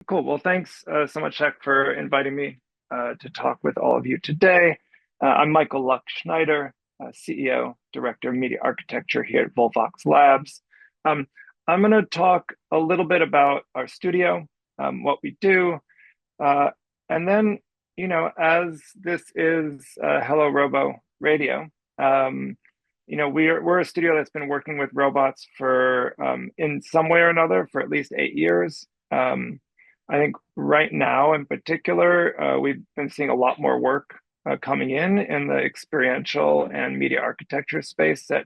Cool. Well, thanks so much, Jack, for inviting me to talk with all of you today. I'm Michael Luck Schneider, CEO, Director of Media Architecture here at Volvox Labs. Um, I'm going to talk a little bit about our studio, what we do, uh, and then, as this is Hello Robo Radio, um, we're a studio that's been working with robots for in some way or another for at least 8 years. I think right now, in particular, we've been seeing a lot more work coming in the experiential and media architecture space that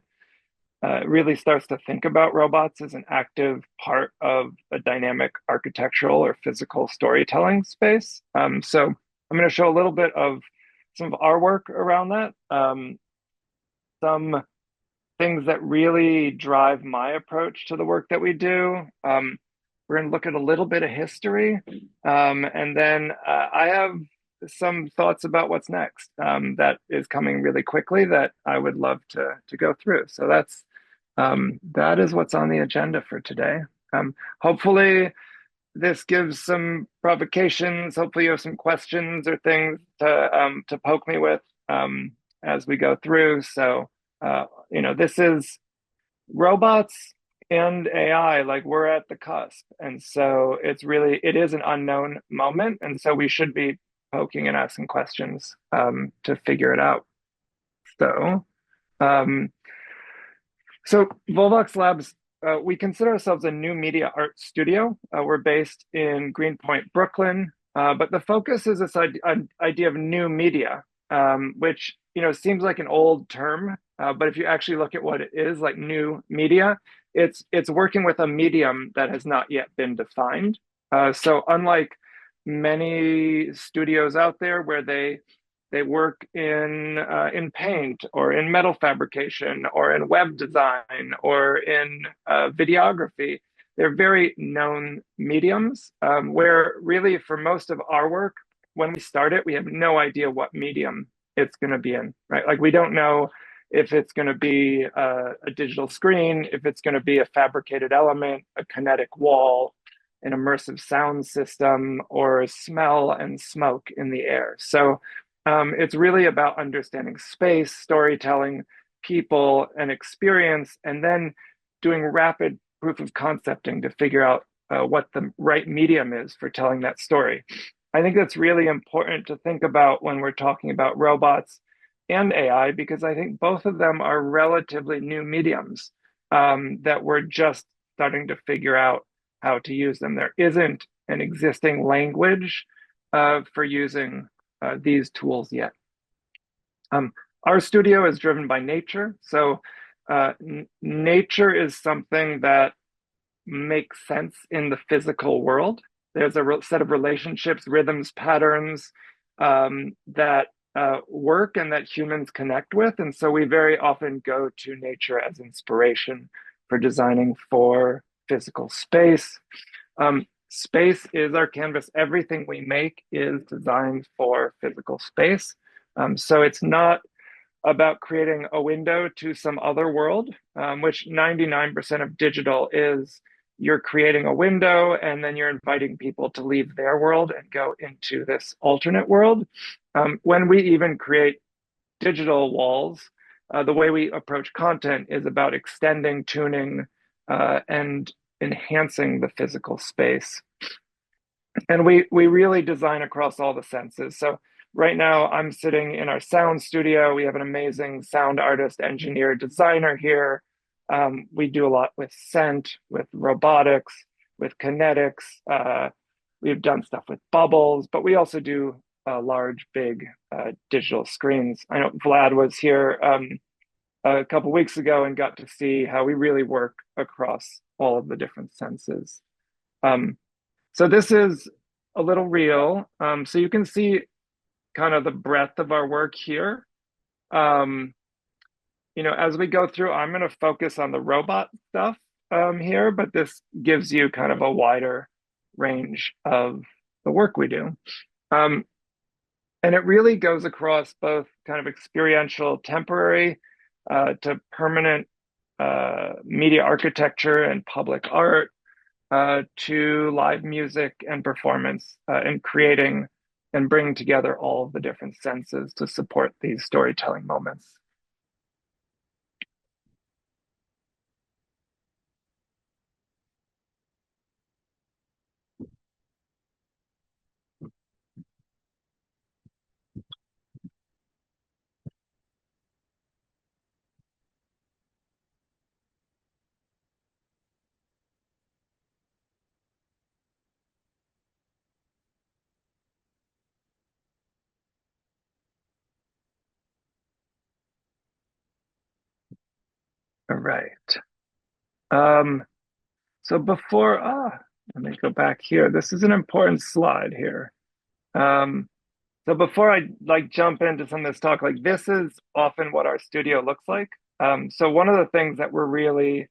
really starts to think about robots as an active part of a dynamic architectural or physical storytelling space. So I'm going to show a little bit of some of our work around that, some things that really drive my approach to the work that we do. We're going to look at a little bit of history, and then I have some thoughts about what's next that is coming really quickly that I would love to go through. So that is what's on the agenda for today. Hopefully, this gives some provocations. Hopefully, you have some questions or things to poke me with as we go through. So, this is robots and AI, like we're at the cusp. And so it is an unknown moment. And so we should be poking and asking questions to figure it out. So, um, so Volvox Labs, we consider ourselves a new media art studio. We're based in Greenpoint, Brooklyn, but the focus is this idea of new media, which seems like an old term, but if you actually look at what it is, like new media, it's working with a medium that has not yet been defined. So unlike many studios out there where they work in paint or in metal fabrication or in web design or in videography. They're very known mediums where really for most of our work, when we start it, we have no idea what medium it's going to be in, right? Like we don't know if it's going to be a digital screen, if it's going to be a fabricated element, a kinetic wall, an immersive sound system, or smell and smoke in the air. So it's really about understanding space, storytelling, people, and experience, and then doing rapid proof of concepting to figure out what the right medium is for telling that story. I think that's really important to think about when we're talking about robots and AI, because I think both of them are relatively new mediums that we're just starting to figure out how to use them. There isn't an existing language for using these tools yet. Our studio is driven by nature. So nature is something that makes sense in the physical world. There's a set of relationships, rhythms, patterns that work and that humans connect with. And so we very often go to nature as inspiration for designing for physical space. Space is our canvas. Everything we make is designed for physical space. So it's not about creating a window to some other world, which 99% of digital is. You're creating a window and then you're inviting people to leave their world and go into this alternate world. When we even create digital walls, the way we approach content is about extending, tuning, and enhancing the physical space. And we really design across all the senses. So right now I'm sitting in our sound studio. We have an amazing sound artist, engineer, designer here. We do a lot with scent, with robotics, with kinetics. We've done stuff with bubbles, but we also do large, big digital screens. I know Vlad was here a couple weeks ago and got to see how we really work across all of the different senses. So this is a little reel. So you can see kind of the breadth of our work here. As we go through, I'm going to focus on the robot stuff here, but this gives you kind of a wider range of the work we do. And it really goes across both kind of experiential, temporary to permanent media architecture and public art. to live music and performance and creating and bringing together all of the different senses to support these storytelling moments. All right. Um, so before, let me go back here. This is an important slide here. Um, so before I like jump into some of this talk, like this is often what our studio looks like. So one of the things that we're really,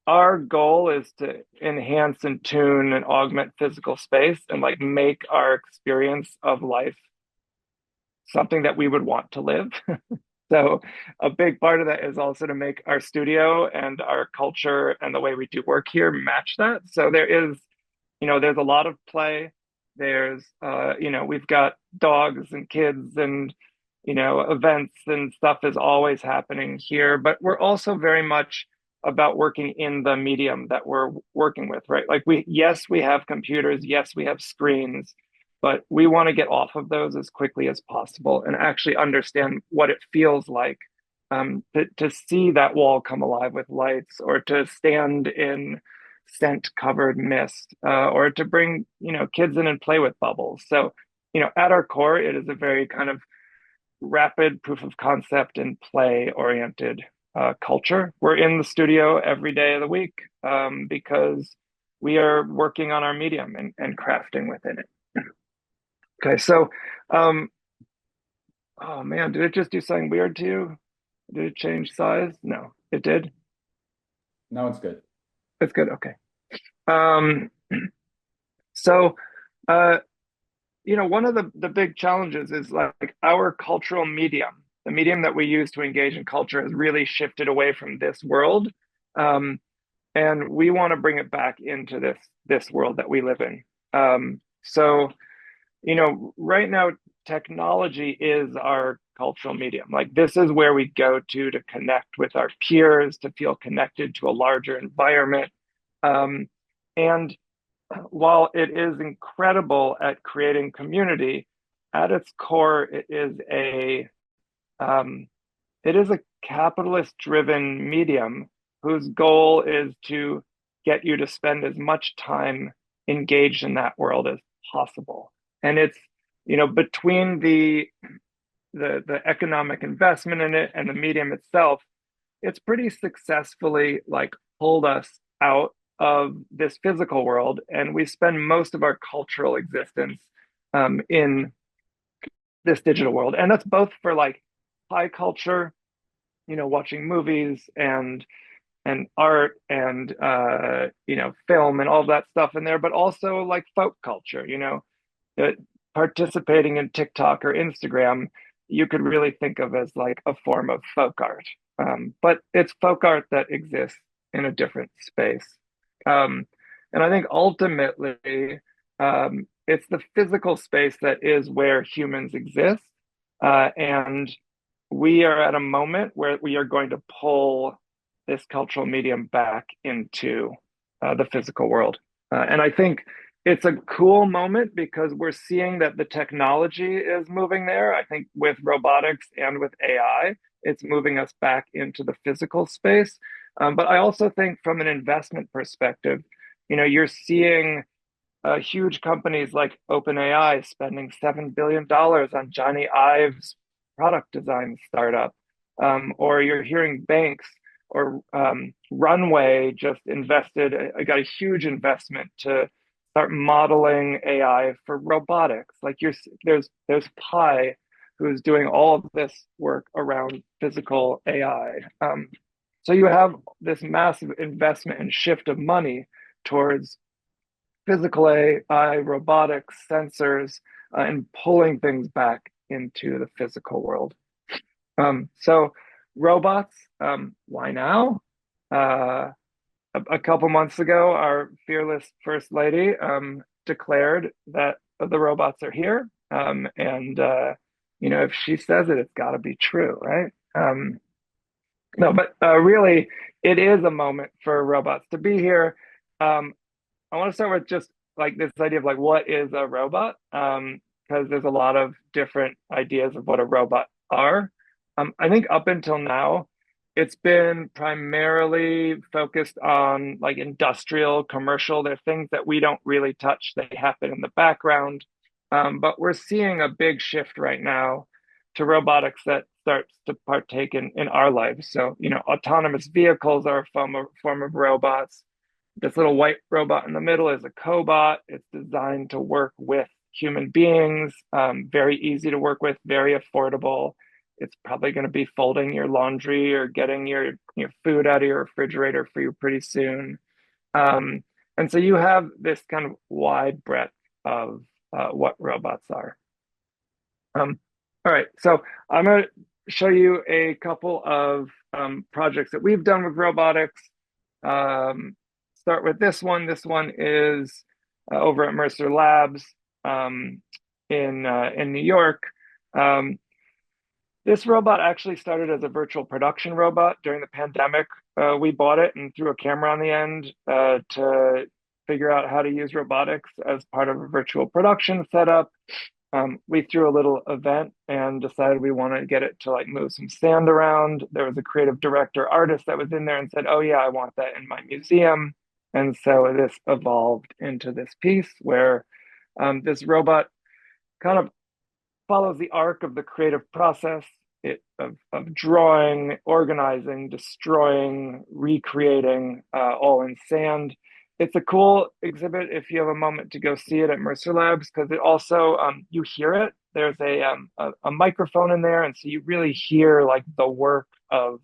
our goal is to enhance and tune and augment physical space and like make our experience of life something that we would want to live. So a big part of that is also to make our studio and our culture and the way we do work here match that. So there is, there's a lot of play. There's, we've got dogs and kids and, events and stuff is always happening here. But we're also very much about working in the medium that we're working with, right? Like yes, we have computers, yes, we have screens, but we want to get off of those as quickly as possible and actually understand what it feels like to see that wall come alive with lights or to stand in scent covered mist or to bring kids in and play with bubbles. So at our core it is a very kind of rapid proof of concept and play oriented culture. We're in the studio every day of the week because we are working on our medium and crafting within it. Okay, so, oh man, did it just do something weird to you? Did it change size? No, it did. Now it's good. It's good. Okay. Um, so, uh, one of the big challenges is like our cultural medium, the medium that we use to engage in culture has really shifted away from this world. Um, and we want to bring it back into this world that we live in. So right now, technology is our cultural medium. Like this is where we go to connect with our peers, to feel connected to a larger environment. Um, and while it is incredible at creating community, at its core, um, it is a capitalist-driven medium whose goal is to get you to spend as much time engaged in that world as possible. And it's, between the economic investment in it and the medium itself, it's pretty successfully like pulled us out of this physical world, and we spend most of our cultural existence in this digital world. And that's both for like high culture, watching movies and art and film and all that stuff in there, but also like folk culture, that participating in TikTok or Instagram, you could really think of as like a form of folk art. But it's folk art that exists in a different space. Um, and I think ultimately, it's the physical space that is where humans exist. And we are at a moment where we are going to pull this cultural medium back into the physical world. And I think it's a cool moment because we're seeing that the technology is moving there. I think with robotics and with AI, it's moving us back into the physical space. But I also think from an investment perspective, you're seeing huge companies like OpenAI spending $7 billion on Johnny Ive's product design startup, or you're hearing banks or Runway just invested, got a huge investment to start modeling AI for robotics. Like there's Pi, who's doing all of this work around physical AI. So you have this massive investment and shift of money towards physical AI, robotics, sensors, and pulling things back into the physical world. So robots, why now? Uh, a couple months ago, our fearless first lady declared that the robots are here. If she says it, it's got to be true, right? No, but really, it is a moment for robots to be here. Um, I want to start with just like this idea of like what is a robot? Because there's a lot of different ideas of what a robot are. I think up until now, it's been primarily focused on like industrial, commercial. They're things that we don't really touch. They happen in the background. But we're seeing a big shift right now to robotics that starts to partake in our lives. So, autonomous vehicles are a form of robots. This little white robot in the middle is a cobot. It's designed to work with human beings, very easy to work with, very affordable. It's probably going to be folding your laundry or getting your food out of your refrigerator for you pretty soon. Um, and so you have this kind of wide breadth of what robots are. Um, all right, so I'm going to show you a couple of projects that we've done with robotics. Start with this one. This one is over at Mercer Labs in New York. Um, this robot actually started as a virtual production robot during the pandemic. We bought it and threw a camera on the end to figure out how to use robotics as part of a virtual production setup. We threw a little event and decided we wanted to get it to like move some sand around. There was a creative director artist that was in there and said, "Oh yeah, I want that in my museum." And so this evolved into this piece where this robot kind of follows the arc of the creative process of drawing, organizing, destroying, recreating, all in sand. It's a cool exhibit if you have a moment to go see it at Mercer Labs because it also you hear it. There's a microphone in there, and so you really hear like the work of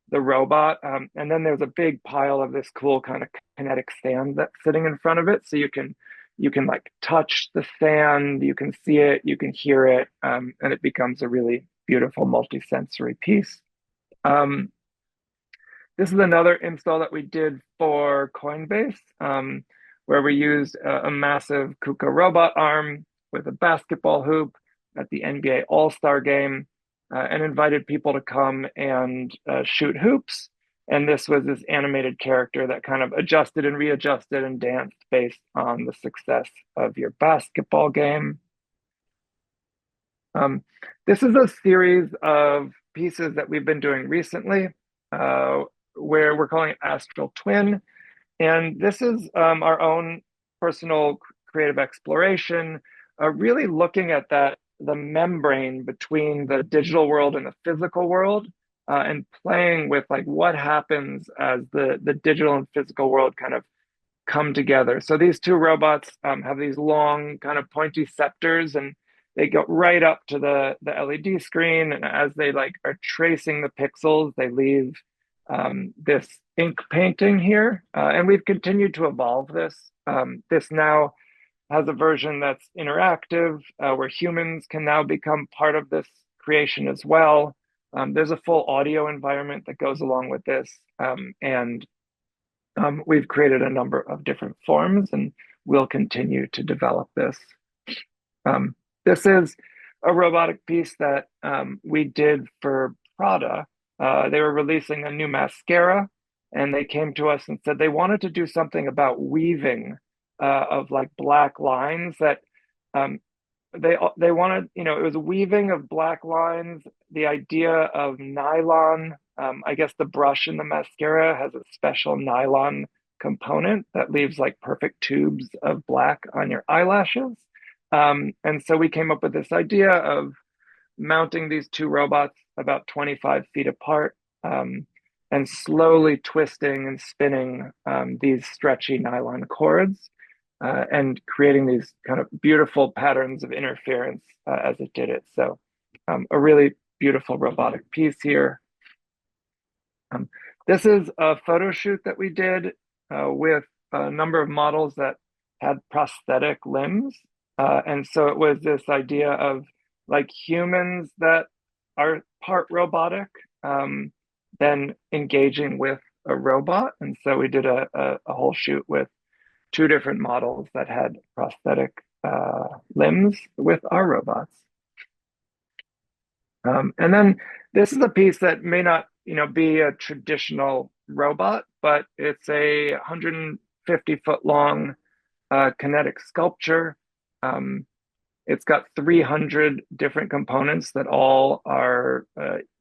the robot. And then there's a big pile of this cool kind of kinetic sand that's sitting in front of it, so you can like touch the sand, you can see it, you can hear it, and it becomes a really beautiful multi-sensory piece. Um, this is another install that we did for Coinbase, where we used a massive KUKA robot arm with a basketball hoop at the NBA All-Star game, and invited people to come and shoot hoops. And this was this animated character that kind of adjusted and readjusted and danced based on the success of your basketball game. Um, this is a series of pieces that we've been doing recently, where we're calling it Astral Twin. And this is our own personal creative exploration, really looking at the membrane between the digital world and the physical world, and playing with like what happens as the digital and physical world kind of come together. So these two robots have these long kind of pointy scepters, and they go right up to the LED screen. And as they like are tracing the pixels, they leave this ink painting here. And we've continued to evolve this. This now has a version that's interactive, where humans can now become part of this creation as well. There's a full audio environment that goes along with this. And we've created a number of different forms, and we'll continue to develop this. This is a robotic piece that we did for Prada. They were releasing a new mascara, and they came to us and said they wanted to do something about weaving of like black lines that they wanted, it was weaving of black lines, the idea of nylon. I guess the brush in the mascara has a special nylon component that leaves like perfect tubes of black on your eyelashes. And so we came up with this idea of mounting these two robots about 25 feet apart, and slowly twisting and spinning these stretchy nylon cords, and creating these kind of beautiful patterns of interference as it did it. So a really beautiful robotic piece here. This is a photo shoot that we did with a number of models that had prosthetic limbs. And so it was this idea of like humans that are part robotic, then engaging with a robot. And so we did a whole shoot with two different models that had prosthetic limbs with our robots. And then this is a piece that may not, be a traditional robot, but it's a 150-foot long kinetic sculpture. Um, it's got 300 different components that all are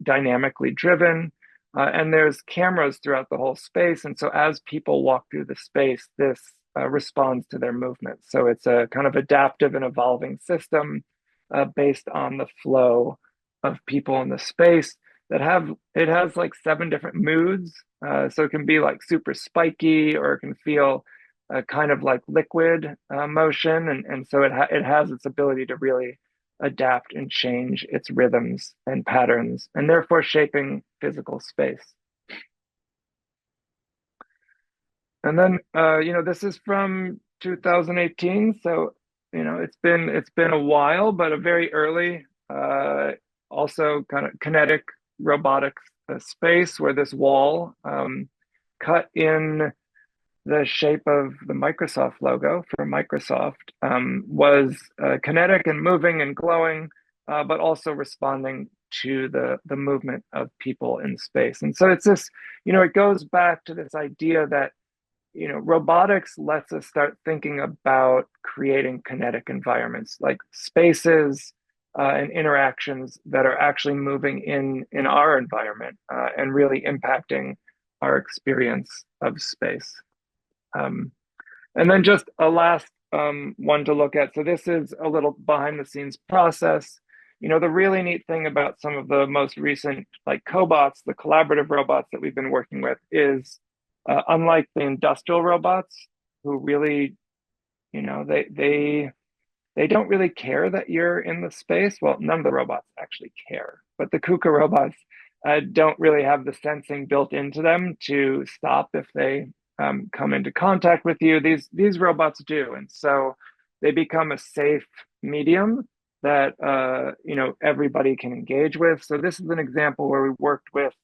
dynamically driven. And there's cameras throughout the whole space. And so as people walk through the space, this responds to their movement. So it's a kind of adaptive and evolving system based on the flow of people in the space it has like 7 different moods. So it can be like super spiky, or it can feel kind of like liquid motion. And so it has its ability to really adapt and change its rhythms and patterns, and therefore shaping physical space. And then, this is from 2018, so it's been a while, but a very early, also kind of kinetic robotics space where this wall cut in the shape of the Microsoft logo for Microsoft was kinetic and moving and glowing, but also responding to the movement of people in space. And so it's this, it goes back to this idea that robotics lets us start thinking about creating kinetic environments, like spaces and interactions that are actually moving in our environment and really impacting our experience of space. And then just a last one to look at. So this is a little behind the scenes process. The really neat thing about some of the most recent like cobots, the collaborative robots that we've been working with is unlike the industrial robots who really, they don't really care that you're in the space. Well, none of the robots actually care, but the KUKA robots don't really have the sensing built into them to stop if they come into contact with you. These robots do, and so they become a safe medium that everybody can engage with. So this is an example where we worked with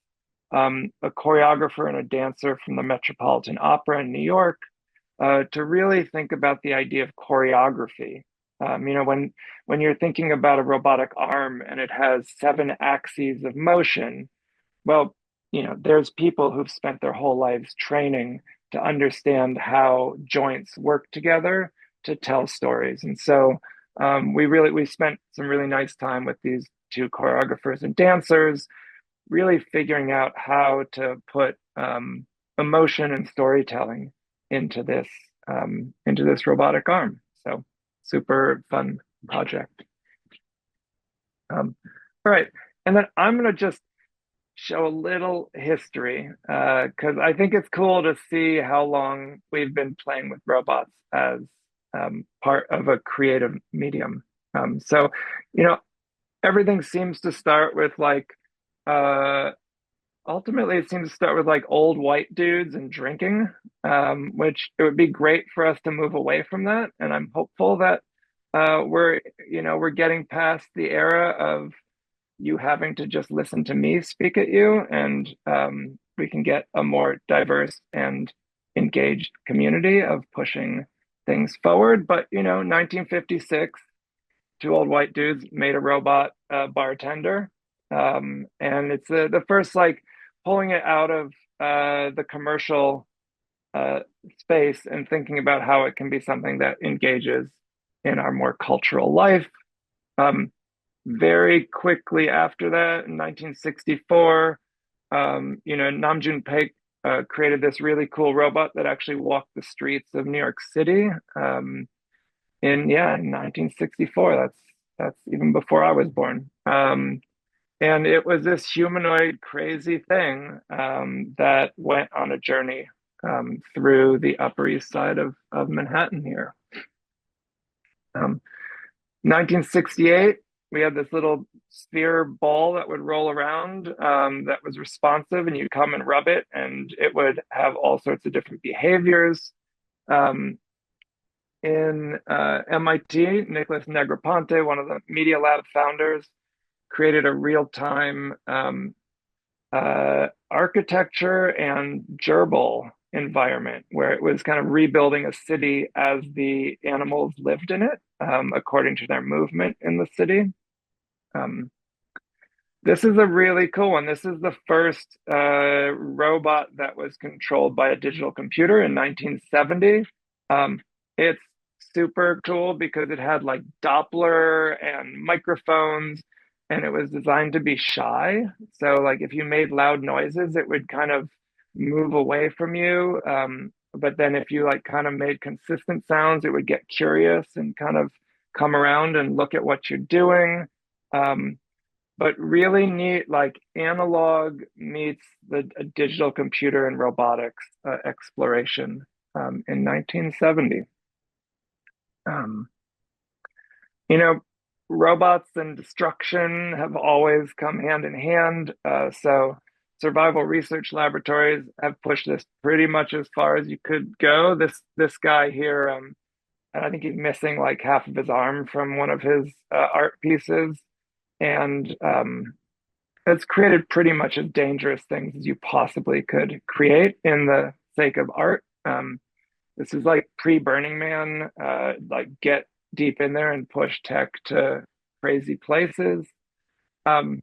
a choreographer and a dancer from the Metropolitan Opera in New York to really think about the idea of choreography. When you're thinking about a robotic arm and it has 7 axes of motion, well, there's people who've spent their whole lives training to understand how joints work together to tell stories. And so we spent some really nice time with these 2 choreographers and dancers, really figuring out how to put emotion and storytelling into this robotic arm. So super fun project. All right, and then I'm going to just show a little history because I think it's cool to see how long we've been playing with robots as part of a creative medium. So, everything seems to start with like ultimately it seems to start with like old white dudes and drinking, which it would be great for us to move away from that. And I'm hopeful that we're getting past the era of you having to just listen to me speak at you, and we can get a more diverse and engaged community of pushing things forward. But 1956, 2 old white dudes made a robot bartender, and it's the first like pulling it out of the commercial space and thinking about how it can be something that engages in our more cultural life. Very quickly after that, in 1964, Namjoon Paik created this really cool robot that actually walked the streets of New York City. In 1964. That's even before I was born. And it was this humanoid crazy thing that went on a journey through the Upper East Side of Manhattan here. 1968, we had this little sphere ball that would roll around that was responsive, and you'd come and rub it, and it would have all sorts of different behaviors. In MIT, Nicholas Negroponte, one of the Media Lab founders, created a real-time architecture and gerbil environment where it was kind of rebuilding a city as the animals lived in it, according to their movement in the city. Um, this is a really cool one. This is the first robot that was controlled by a digital computer in 1970. It's super cool because it had like Doppler and microphones, and it was designed to be shy. So, like, if you made loud noises, it would kind of move away from you. But then, if you like kind of made consistent sounds, it would get curious and kind of come around and look at what you're doing. Um, but really neat, like analog meets the digital computer and robotics exploration in 1970. Um, you know, robots and destruction have always come hand in hand. So survival research laboratories have pushed this pretty much as far as you could go. This guy here, and I think he's missing like half of his arm from one of his art pieces, and it's created pretty much as dangerous things as you possibly could create in the sake of art. This is like pre-Burning Man, like get deep in there and push tech to crazy places. Um,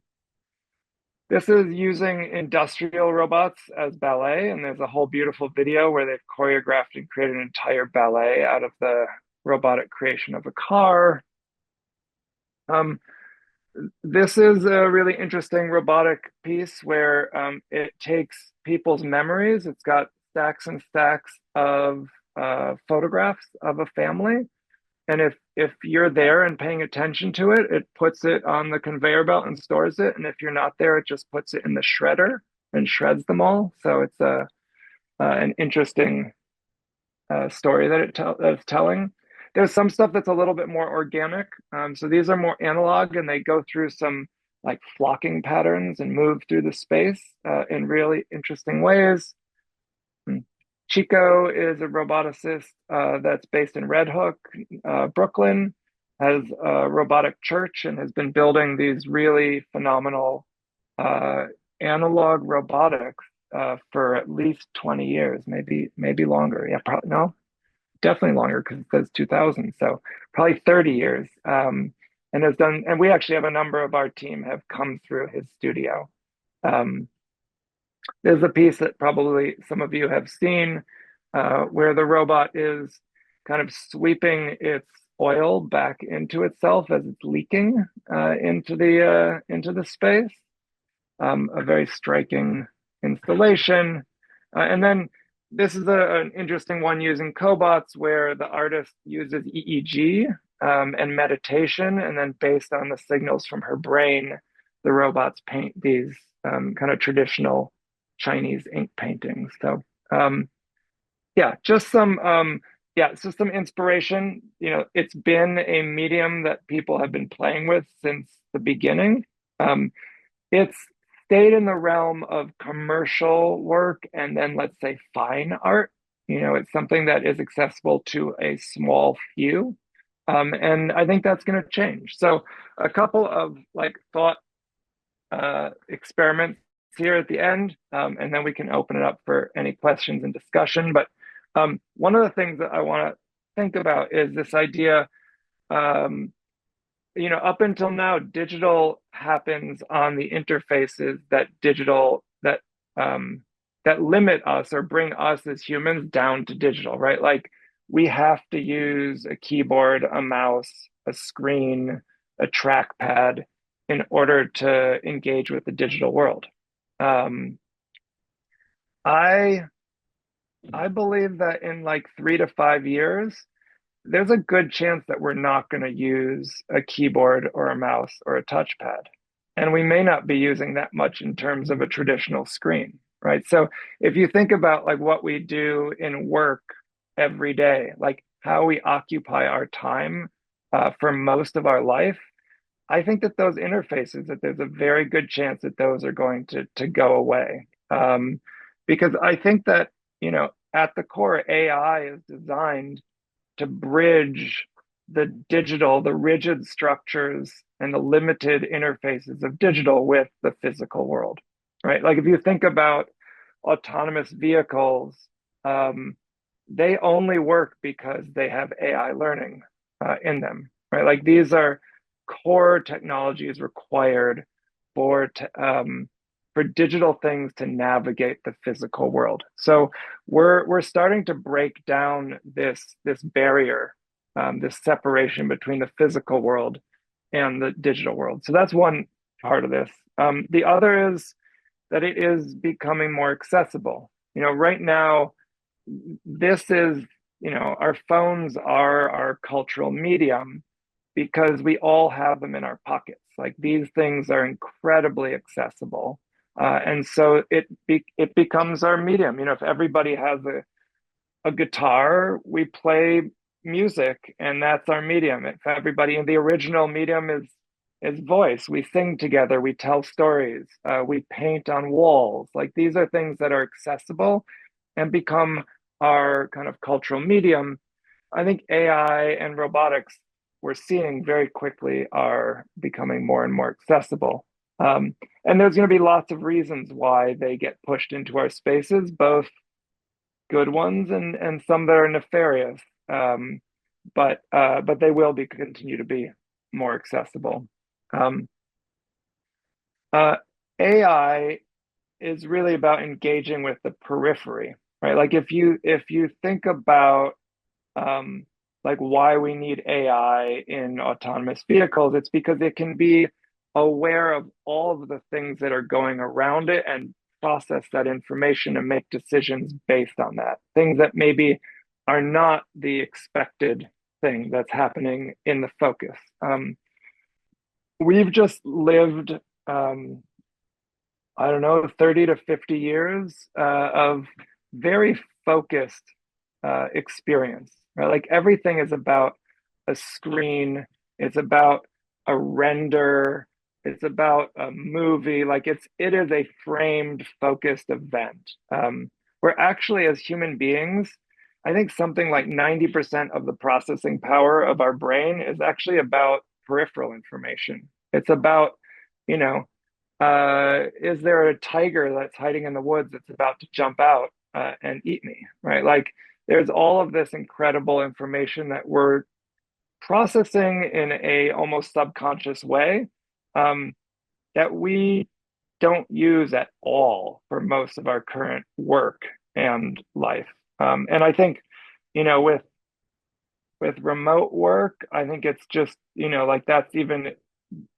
this is using industrial robots as ballet, and there's a whole beautiful video where they've choreographed and created an entire ballet out of the robotic creation of a car. Um, this is a really interesting robotic piece where it takes people's memories. It's got stacks and stacks of photographs of a family. And if you're there and paying attention to it, it puts it on the conveyor belt and stores it. And if you're not there, it just puts it in the shredder and shreds them all. So it's an interesting story that that's telling. There's some stuff that's a little bit more organic. So these are more analog, and they go through some like flocking patterns and move through the space in really interesting ways. Chico is a roboticist that's based in Red Hook, Brooklyn, has a robotic church and has been building these really phenomenal uh, analog robotics for at least 20 years, maybe longer. Yeah, probably no, definitely longer because it says 2000, so probably 30 years. And has done, and we actually have a number of our team have come through his studio. Um, there's a piece that probably some of you have seen where the robot is kind of sweeping its oil back into itself as it's leaking into the space. A very striking installation. And then this is an interesting one using cobots where the artist uses EEG and meditation, and then based on the signals from her brain, the robots paint these kind of traditional Chinese ink paintings. So yeah, just some it's just some inspiration. You know, it's been a medium that people have been playing with since the beginning. It's stayed in the realm of commercial work and then let's say fine art. You know, it's something that is accessible to a small few. And I think that's going to change. So a couple of like thought experiments here at the end, and then we can open it up for any questions and discussion. But one of the things that I want to think about is this idea. You know, up until now, digital happens on the interfaces that limit us or bring us as humans down to digital, right? Like we have to use a keyboard, a mouse, a screen, a trackpad in order to engage with the digital world. Um, I I believe that in like 3 to 5 years, there's a good chance that we're not going to use a keyboard or a mouse or a touchpad. And we may not be using that much in terms of a traditional screen, right? So if you think about like what we do in work every day, like how we occupy our time for most of our life, I think that those interfaces, that there's a very good chance that those are going to go away. Because I think that, you know, at the core, AI is designed to bridge the digital, the rigid structures and the limited interfaces of digital with the physical world. right? Like if you think about autonomous vehicles, um, they only work because they have AI learning in them, right? Like these are core technologies required for for digital things to navigate the physical world. So we're starting to break down this barrier, this separation between the physical world and the digital world. So that's one part of this. The other is that it is becoming more accessible. You know, right now, this is, our phones are our cultural medium because we all have them in our pockets. Like these things are incredibly accessible. And so it becomes our medium. You know, if everybody has a guitar, we play music, and that's our medium. If everybody in the original medium is voice, we sing together, we tell stories, we paint on walls. Like these are things that are accessible and become our kind of cultural medium. I think AI and robotics we're seeing very quickly are becoming more and more accessible. And there's going to be lots of reasons why they get pushed into our spaces, both good ones and some that are nefarious. Um, but they will be continue to be more accessible. Um, uh, AI is really about engaging with the periphery, right? Like if you think about um, like why we need AI in autonomous vehicles, it's because it can be aware of all of the things that are going around it and process that information and make decisions based on that. Things that maybe are not the expected thing that's happening in the focus. We've just lived, um, I don't know, 30 to 50 years of very focused experience, right? Like everything is about a screen, it's about a render, it's about a movie. Like it is a framed, focused event. Where actually, as human beings, I think something like 90% of the processing power of our brain is actually about peripheral information. It's about, you know, is there a tiger that's hiding in the woods that's about to jump out and eat me, right? Like there's all of this incredible information that we're processing in a almost subconscious way um, that we don't use at all for most of our current work and life. And I think, with remote work, I think it's just, like that's even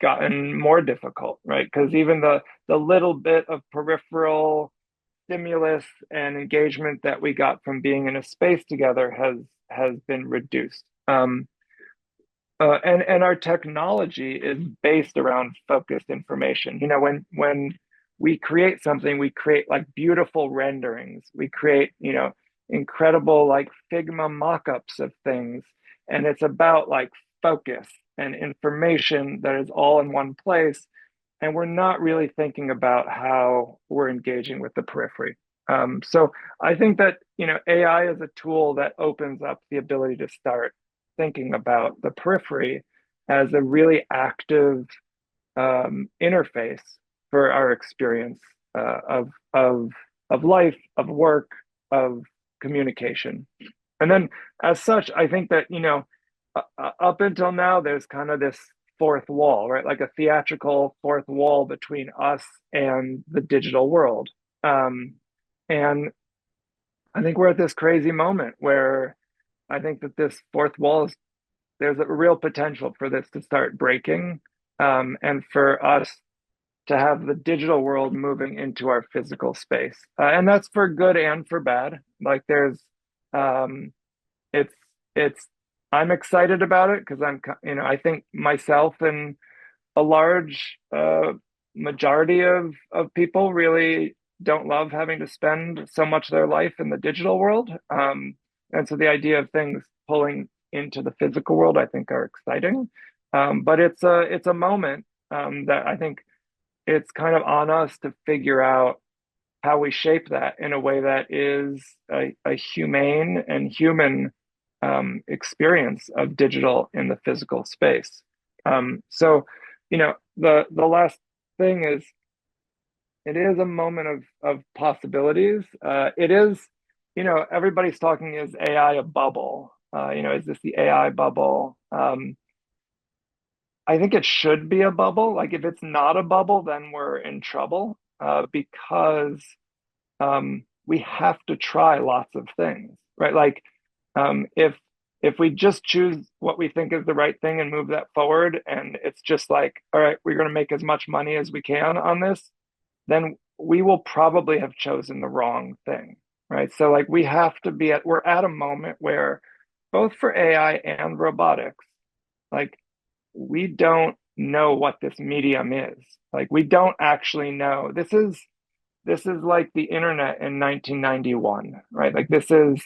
gotten more difficult, right? Because even the little bit of peripheral stimulus and engagement that we got from being in a space together has been reduced. And our technology is based around focused information. You know, when we create something, we create like beautiful renderings. We create, incredible like Figma mock-ups of things, and it's about like focus and information that is all in one place. And we're not really thinking about how we're engaging with the periphery. So I think that, AI is a tool that opens up the ability to start thinking about the periphery as a really active interface for our experience of life, of work, of communication. And then, as such, I think that up until now, there's kind of this fourth wall, right? Like a theatrical fourth wall between us and the digital world. And I think we're at this crazy moment where I think that this fourth wall is there's a real potential for this to start breaking, and for us to have the digital world moving into our physical space. And that's for good and for bad. Like um, it's, it's, I'm excited about it because I think myself and a large majority of people really don't love having to spend so much of their life in the digital world. And so the idea of things pulling into the physical world, I think, are exciting. But it's a moment that I think it's kind of on us to figure out how we shape that in a way that is a humane and human experience of digital in the physical space. So, the last thing is it is a moment of possibilities. It is, everybody's talking, is AI a bubble? Is this the AI bubble? I think it should be a bubble. Like if it's not a bubble, then we're in trouble because we have to try lots of things, right? Like if we just choose what we think is the right thing and move that forward, and it's just like, all right, we're going to make as much money as we can on this, then we will probably have chosen the wrong thing, right? So like we're at a moment where both for AI and robotics, like we don't know what this medium is. Like we don't actually know. This is like the internet in 1991, right? Like this is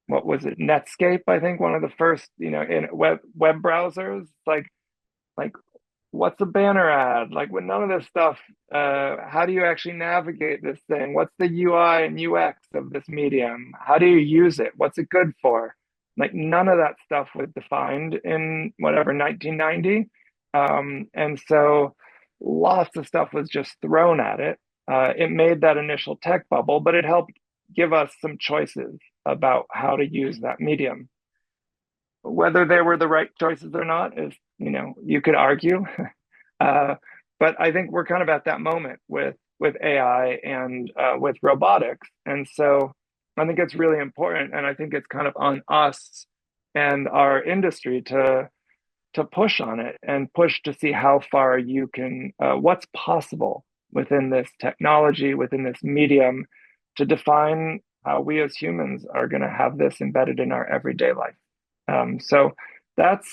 what was it? Netscape, I think, one of the first, in web browsers. Like what's a banner ad? Like with none of this stuff, how do you actually navigate this thing? What's the UI and UX of this medium? How do you use it? What's it good for? Like none of that stuff was defined in whatever 1990. And so lots of stuff was just thrown at it. It made that initial tech bubble, but it helped give us some choices about how to use that medium. Whether they were the right choices or not is, you could argue. Uh, but I think we're kind of at that moment with AI and with robotics, and so I think it's really important, and I think it's kind of on us and our industry to push on it and push to see how far you can, what's possible within this technology, within this medium, to define how we as humans are going to have this embedded in our everyday life. So that's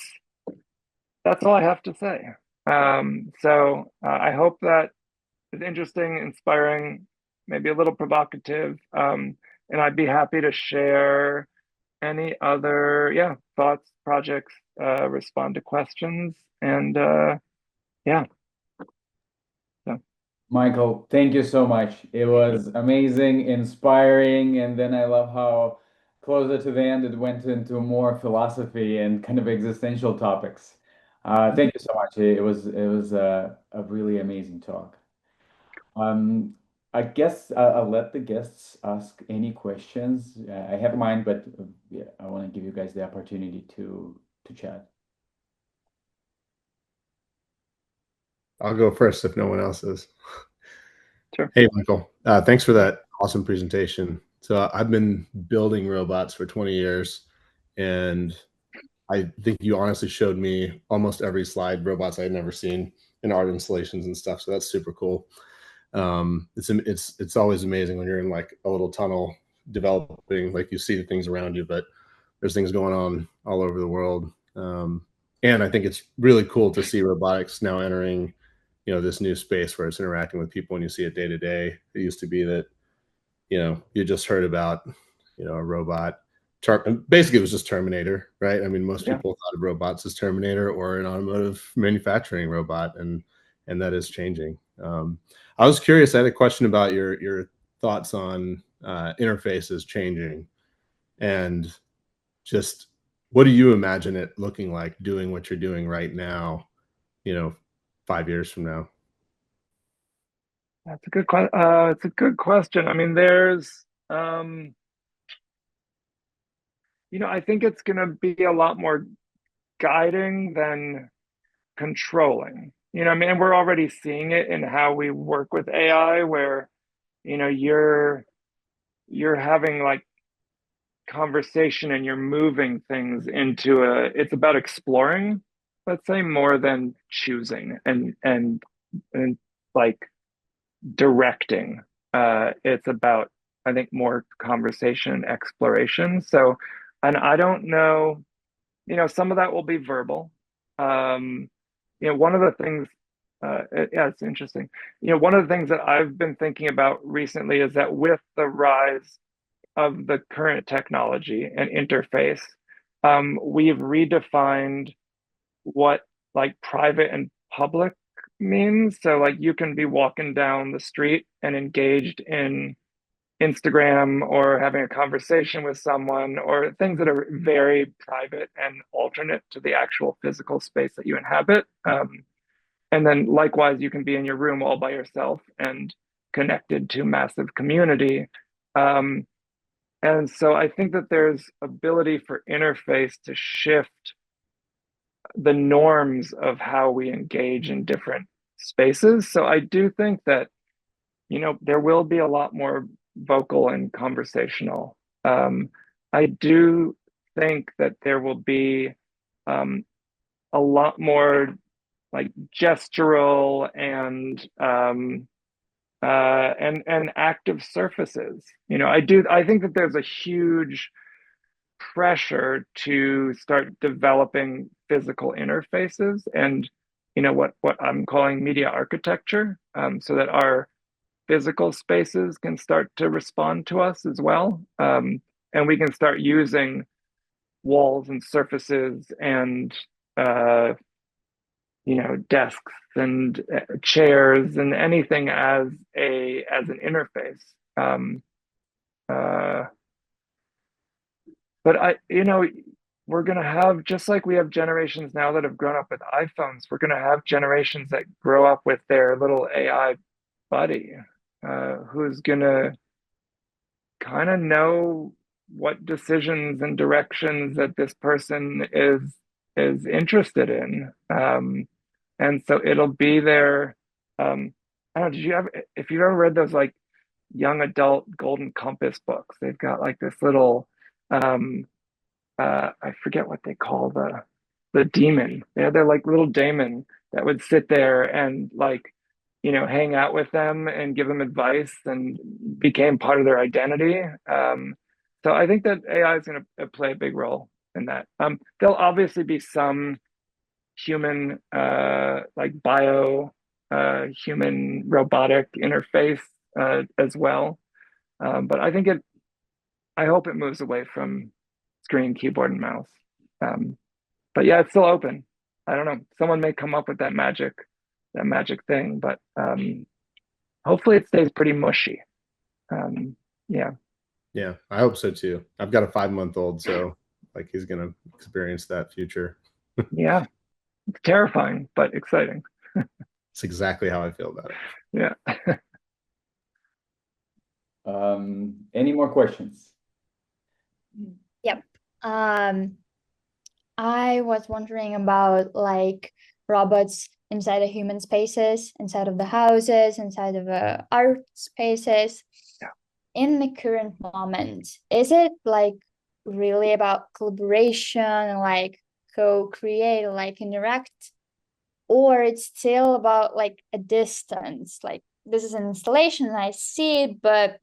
that's all I have to say. I hope that is interesting, inspiring, maybe a little provocative, and I'd be happy to share any other, thoughts, projects, respond to questions, and yeah. So Michael, thank you so much. It was amazing, inspiring, and then I love how closer to the end it went into more philosophy and kind of existential topics. Thank you so much. It was a really amazing talk. Um, I guess I'll let the guests ask any questions. I have mine, but yeah, I want to give you guys the opportunity to chat. I'll go first if no one else is. sure. Hey, Michael. Thanks for that awesome presentation. So I've been building robots for 20 years, and I think you honestly showed me almost every slide robots I'd never seen in art installations and stuff. So that's super cool. It's always amazing when you're in like a little tunnel developing, like you see the things around you, but there's things going on all over the world. And I think it's really cool to see robotics now entering, this new space where it's interacting with people and you see it day to day. It used to be that, you just heard about, a robot. Basically, it was just Terminator, right? I mean, most Yeah. people thought of robots as Terminator or an automotive manufacturing robot, and that is changing. I was curious. I had a question about your thoughts on interfaces changing, and just what do you imagine it looking like doing what you're doing right now, 5 years from now? That's a good question. It's a good question. I mean, I think it's going to be a lot more guiding than controlling. I mean, and we're already seeing it in how we work with AI, where, you're having like conversation and you're moving things it's about exploring, let's say, more than choosing and like directing. It's about, I think, more conversation and exploration. So, and I don't know, some of that will be verbal. One of the things, yeah, it's interesting. One of the things that I've been thinking about recently is that with the rise of the current technology and interface, we've redefined what like private and public means. So like you can be walking down the street and engaged in Instagram or having a conversation with someone or things that are very private and alternate to the actual physical space that you inhabit. And then likewise, you can be in your room all by yourself and connected to massive community. Um, and so I think that there's ability for interface to shift the norms of how we engage in different spaces. So I do think that, there will be a lot more vocal and conversational. I do think that there will be um, a lot more like gestural and active surfaces. I think that there's a huge pressure to start developing physical interfaces and what I'm calling media architecture, so that our physical spaces can start to respond to us as well, and we can start using walls and surfaces and uh, desks and chairs and anything as an interface. Uh, but we're gonna have, just like we have generations now that have grown up with iPhones, we're gonna have generations that grow up with their little AI buddy, who's gonna kind of know what decisions and directions that this person is interested in. And so it'll be there. I don't know, if you've ever read those like young adult Golden Compass books, they've got like this little um I forget what they call the demon. They're like little daemon that would sit there and like, hang out with them and give them advice and became part of their identity. So I think that AI is going to play a big role in that. There'll obviously be some human, like human robotic interface as well. But I hope it moves away from screen, keyboard, and mouse. But yeah, it's still open. I don't know. Someone may come up with that magic thing, but hopefully it stays pretty mushy. Yeah. Yeah, I hope so too. I've got a 5-month-old, so like he's gonna experience that future. Yeah. It's terrifying, but exciting. It's exactly how I feel about it. Yeah. Any more questions? Yep. I was wondering about like robots inside of human spaces, inside of the houses, inside of art spaces. Yeah. In the current moment, is it like really about collaboration, like co-create, like interact, or it's still about like a distance? Like this is an installation, I see it, but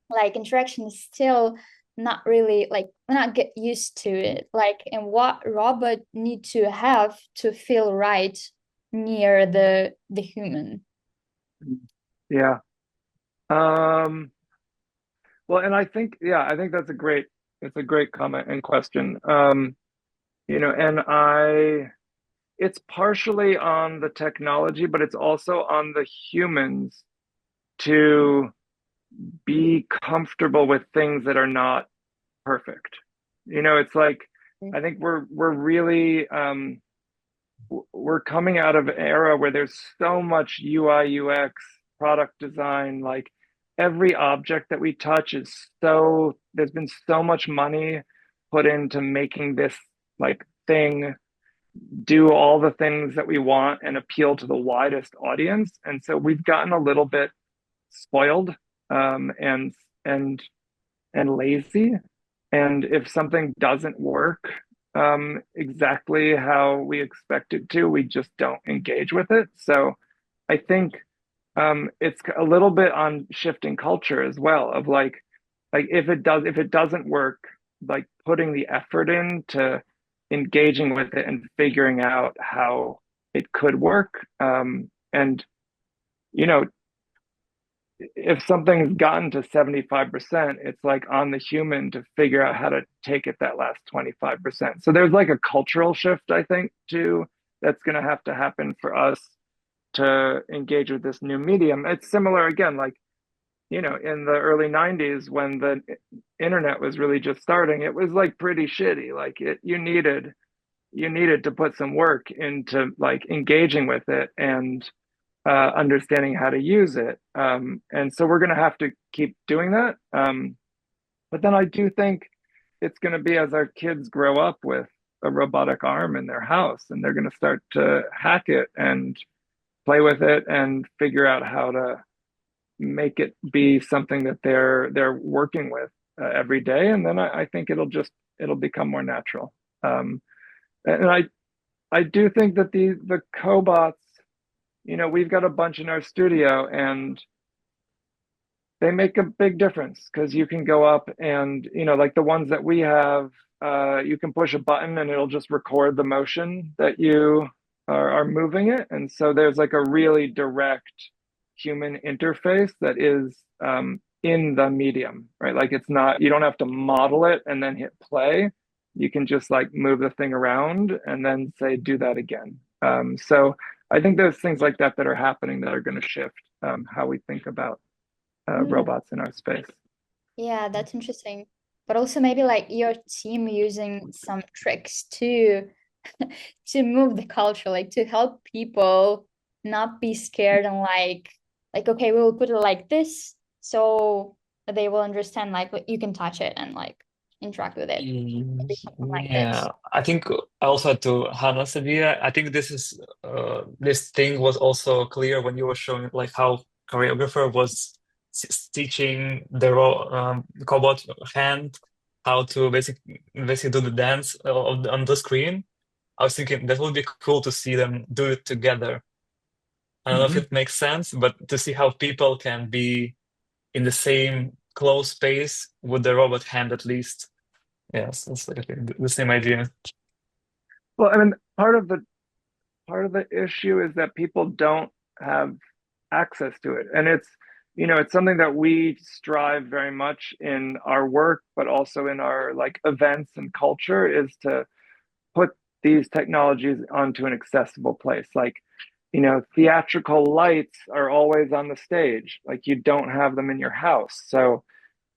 like interaction is still not really, like we're not get used to it. Like, and what robot need to have to feel right near the human? Yeah. Well, and I think that's it's a great comment and question. And it's partially on the technology, but it's also on the humans to be comfortable with things that are not perfect. It's like, I think we're really we're coming out of an era where there's so much UI UX product design. Like every object that we touch there's been so much money put into making this like thing do all the things that we want and appeal to the widest audience. And so we've gotten a little bit spoiled, and lazy. And if something doesn't work exactly how we expect it to, we just don't engage with it. So I think it's a little bit on shifting culture as well, of like if it doesn't work, like putting the effort into engaging with it and figuring out how it could work. And you know, if something's gotten to 75%, it's like on the human to figure out how to take it that last 25%. So there's like a cultural shift, I think, too, that's going to have to happen for us to engage with this new medium. It's similar again, like, in the early 90s when the internet was really just starting, it was like pretty shitty. Like you needed you needed to put some work into like engaging with it and understanding how to use it. And so we're going to have to keep doing that. But then I do think it's going to be as our kids grow up with a robotic arm in their house, and they're going to start to hack it and play with it and figure out how to make it be something that they're working with every day. And then I think it'll become more natural. And I do think that the cobots, we've got a bunch in our studio, and they make a big difference because you can go up and, like the ones that we have, you can push a button and it'll just record the motion that you are moving it. And so there's like a really direct human interface that is in the medium, right? Like it's not, you don't have to model it and then hit play. You can just like move the thing around and then say, do that again. So I think there's things like that that are happening that are going to shift how we think about robots in our space. Yeah, that's interesting. But also maybe like your team using some tricks to to move the culture, like to help people not be scared and like okay, we will put it like this so they will understand like you can touch it and like interact with it. Maybe something like this. Yeah, I think I also had to Hannah's idea. I think this thing was also clear when you were showing like how choreographer was teaching the cobot hand how to basically do the dance on the screen. I was thinking that would be cool to see them do it together. I don't know if Mhm. it makes sense, but to see how people can be in the same close space with the robot hand at least. Yes, it's like the same idea. Well, I mean, part of the issue is that people don't have access to it, and it's something that we strive very much in our work, but also in our like events and culture, is to put these technologies onto an accessible place. Like, theatrical lights are always on the stage. Like you don't have them in your house. So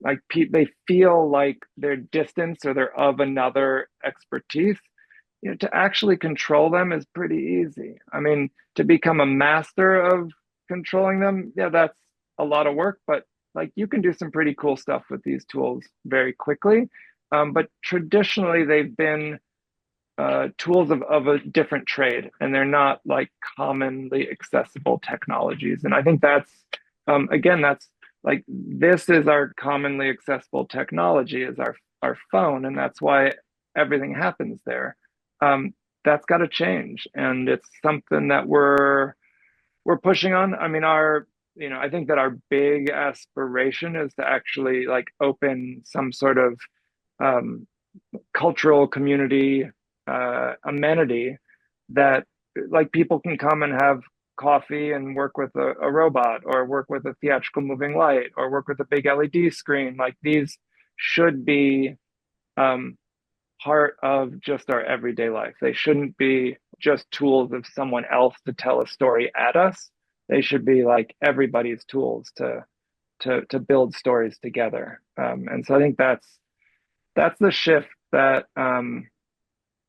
like they feel like they're distance or they're of another expertise. To actually control them is pretty easy. I mean, to become a master of controlling them, yeah, that's a lot of work, but like you can do some pretty cool stuff with these tools very quickly. But traditionally, they've been tools of a different trade, and they're not like commonly accessible technologies. And I think again, that's like this is our commonly accessible technology is our phone, and that's why everything happens there. That's got to change, and it's something that we're pushing on. I mean, I think that our big aspiration is to actually like open some sort of um, cultural community amenity that like people can come and have coffee and work with a robot or work with a theatrical moving light or work with a big LED screen. Like these should be um, part of just our everyday life. They shouldn't be just tools of someone else to tell a story at us. They should be like everybody's tools to build stories together. And so I think that's the shift that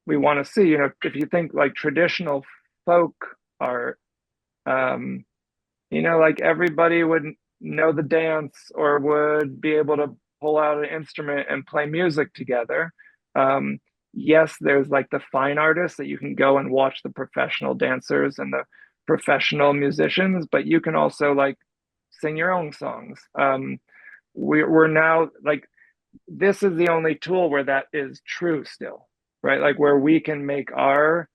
we want to see. If you think like traditional folk art, like everybody would know the dance or would be able to pull out an instrument and play music together. Yes, there's like the fine artists that you can go and watch the professional dancers and the professional musicians, but you can also like sing your own songs. We're now like, this is the only tool where that is true still, right? Like where we can make our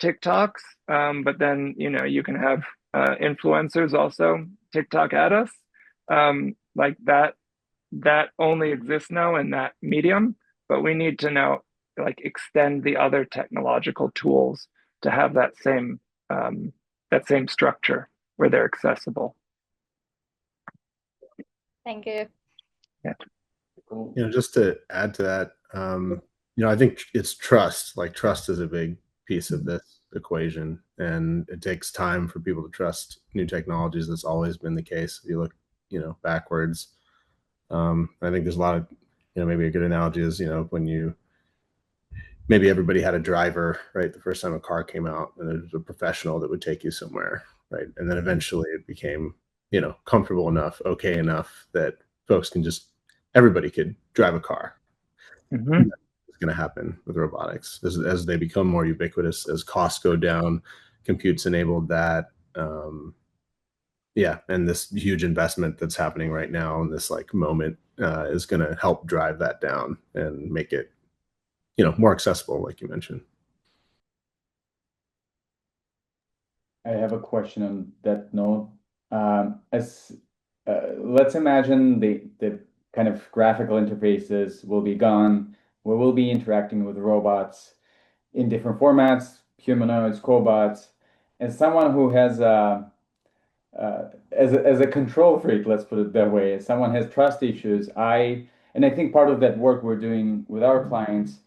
TikToks, but then you can have influencers also TikTok at us. Like that only exists now in that medium, but we need to now like extend the other technological tools to have that same structure where they're accessible. Thank you. Yeah. Just to add to that, I think it's trust. Like trust is a big piece of this equation, and it takes time for people to trust new technologies. That's always been the case. If you look, backwards, I think there's a lot of, maybe a good analogy is, when you maybe everybody had a driver, right? The first time a car came out, and it was a professional that would take you somewhere, right? And then eventually it became, comfortable enough, okay enough that folks can everybody could drive a car. Hmm. It's going to happen with robotics as they become more ubiquitous, as costs go down, compute's enabled that. Yeah, and this huge investment that's happening right now in this like moment is going to help drive that down and make it, more accessible, like you mentioned. I have a question on that note. As Let's imagine the kind of graphical interfaces will be gone. We will be interacting with robots in different formats, humanoids, cobots. As someone who has as a control freak, let's put it that way, as someone has trust issues, and I think part of that work we're doing with our clients,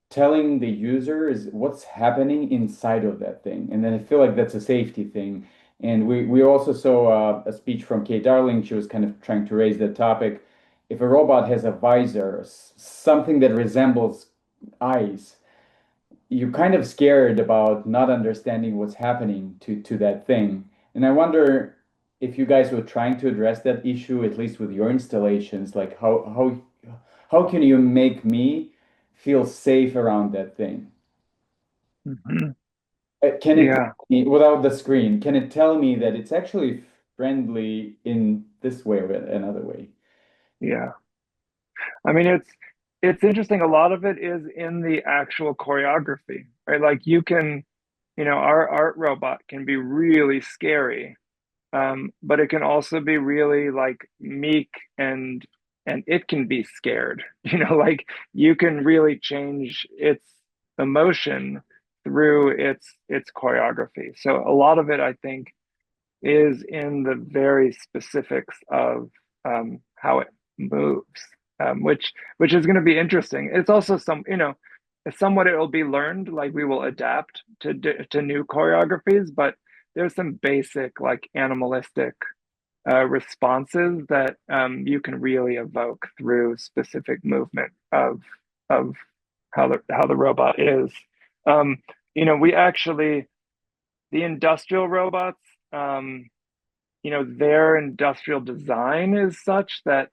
telling the user is what's happening inside of that thing. And then I feel like that's a safety thing. And we also saw a speech from Kate Darling. She was kind of trying to raise that topic. If a robot has a visor, something that resembles eyes, you're kind of scared about not understanding what's happening to that thing. And I wonder if you guys were trying to address that issue, at least with your installations, like how can you make me feel safe around that thing? Hmm. Can it Yeah, tell me, without the screen, can it tell me that it's actually friendly in this way or another way? yeah. I mean, it's interesting. A lot of it is in the actual choreography, right? Like our art robot can be really scary, but it can also be really like meek and it can be scared. Like you can really change its emotion through its choreography. So a lot of it, I think, is in the very specifics of how it moves, which is going to be interesting. It's also somewhat it will be learned. Like we will adapt to new choreographies, but there's some basic like animalistic responses that you can really evoke through specific movement of how the robot is. Um, we actually the industrial robots. Um, their industrial design is such that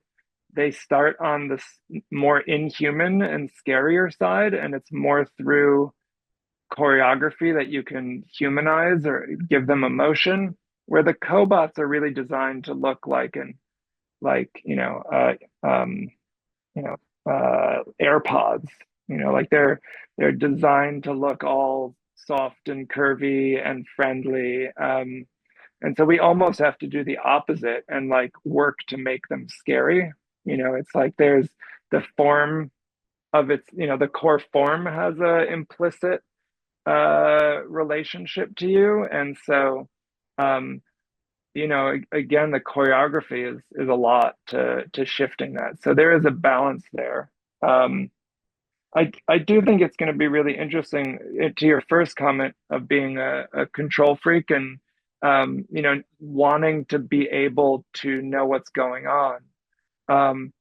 they start on this more inhuman and scarier side, and it's more through choreography that you can humanize or give them emotion, where the cobots are really designed to look like like you know AirPods. Like they're designed to look all soft and curvy and friendly. And so we almost have to do the opposite and like work to make them scary. It's like there's the form of the core form has a implicit relationship to you. And so um, again, the choreography is a lot to shifting that. So there is a balance there. Um, I do think it's going to be really interesting to your first comment of being a control freak and wanting to be able to know what's going on. Um,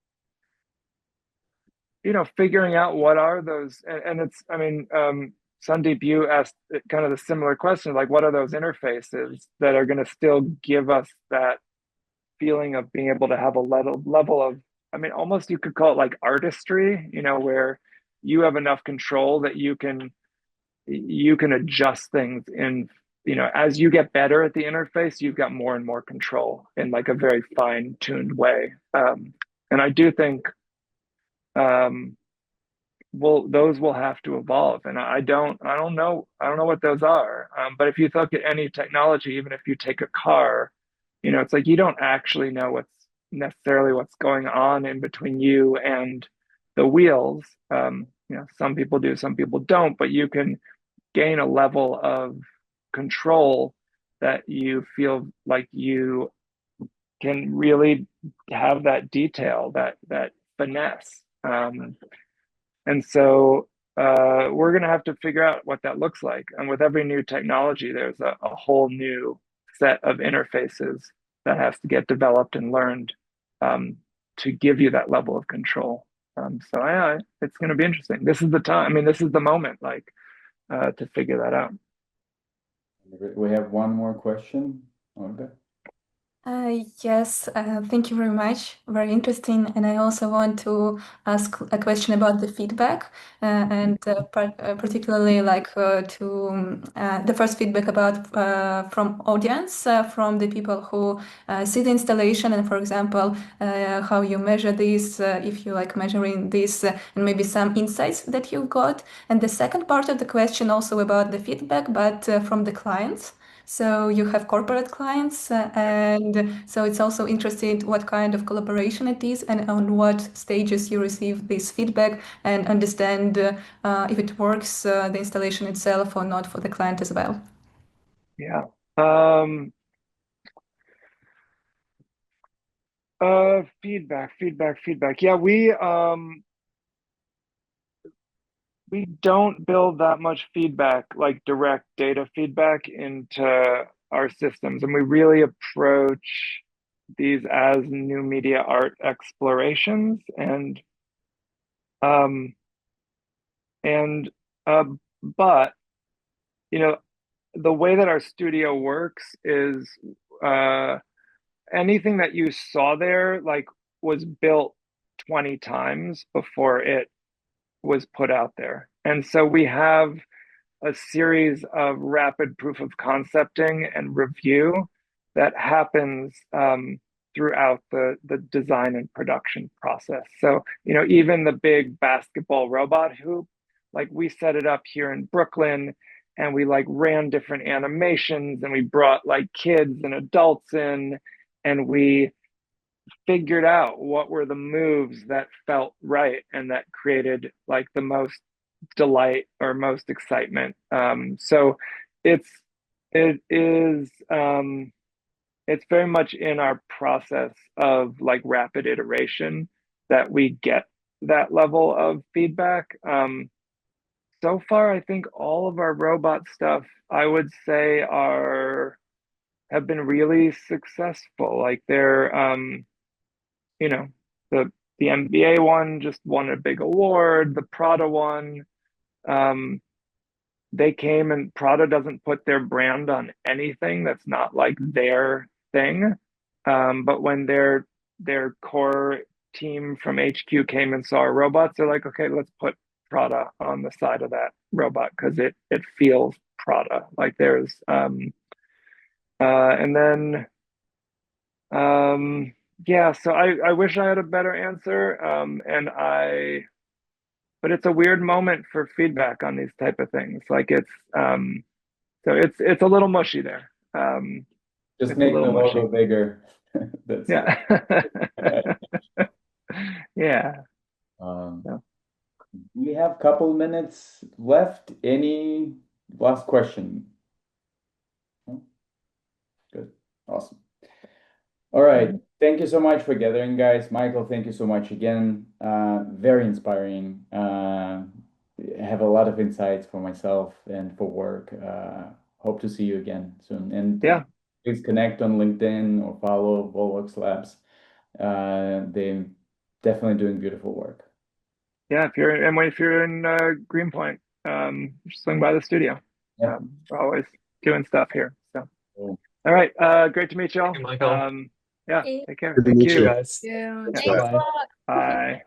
figuring out what are those, and it's, I mean, Sandeep, you asked kind of the similar question, like what are those interfaces that are going to still give us that feeling of being able to have a level of, I mean, almost you could call it like artistry, where you have enough control that you can adjust things in, as you get better at the interface, you've got more and more control in like a very fine-tuned way. And I do think um, those will have to evolve, and I don't know what those are. But if you look at any technology, even if you take a car, it's like you don't actually know what's going on in between you and the wheels. Some people do, some people don't, but you can gain a level of control that you feel like you can really have that detail, that finesse. And so we're going to have to figure out what that looks like. And with every new technology, there's a whole new set of interfaces that has to get developed and learned to give you that level of control. So it's going to be interesting. This is the time. I mean, this is the moment, like, to figure that out. We have one more question. Olga. Yes, thank you very much. Very interesting. And I also want to ask a question about the feedback, and particularly like to the first feedback about from audience, from the people who see the installation, and for example, how you measure this, if you like measuring this, and maybe some insights that you got. And the second part of the question also about the feedback, but from the clients. So you have corporate clients, and so it's also interesting what kind of collaboration it is and on what stages you receive this feedback and understand if it works, the installation itself or not for the client as well. Yeah. Feedback. Yeah, we don't build that much feedback, like direct data feedback, into our systems, and we really approach these as new media art explorations. But the way that our studio works is anything that you saw there like was built 20 times before it was put out there. And so we have a series of rapid proof of concepting and review that happens throughout the design and production process. So, even the big basketball robot hoop, like we set it up here in Brooklyn, and we like ran different animations, and we brought like kids and adults in, and we figured out what were the moves that felt right and that created like the most delight or most excitement. So it is it's very much in our process of like rapid iteration that we get that level of feedback. So far, I think all of our robot stuff, I would say, have been really successful. Like they're the MBA one just won a big award. The Prada one, they came, and Prada doesn't put their brand on anything that's not like their thing. But when their core team from HQ came and saw our robots, they're like, okay, let's put Prada on the side of that robot because it feels Prada. Like there's and then yeah, so I wish I had a better answer. But it's a weird moment for feedback on these type of things. Like so it's a little mushy there. Just it's a make the little logo mushy. bigger. That's Yeah. Yeah. Yeah. We have a couple minutes left. Any last question? No? Good. Awesome. All right. Thank you so much for gathering, guys. Michael, thank you so much again. Very inspiring. Have a lot of insights for myself and for work. Hope to see you again soon. And Yeah. please connect on LinkedIn or follow Volvox Labs. They're definitely doing beautiful work. Yeah, if you're in Greenpoint, swing by the studio. Yeah. We're always doing stuff here. So, Cool. all right. Great to meet y'all. Thank you, Michael. Yeah, take care. Good to Thank meet you. you. Yeah. Thanks, Thanks a Matt. lot. Bye.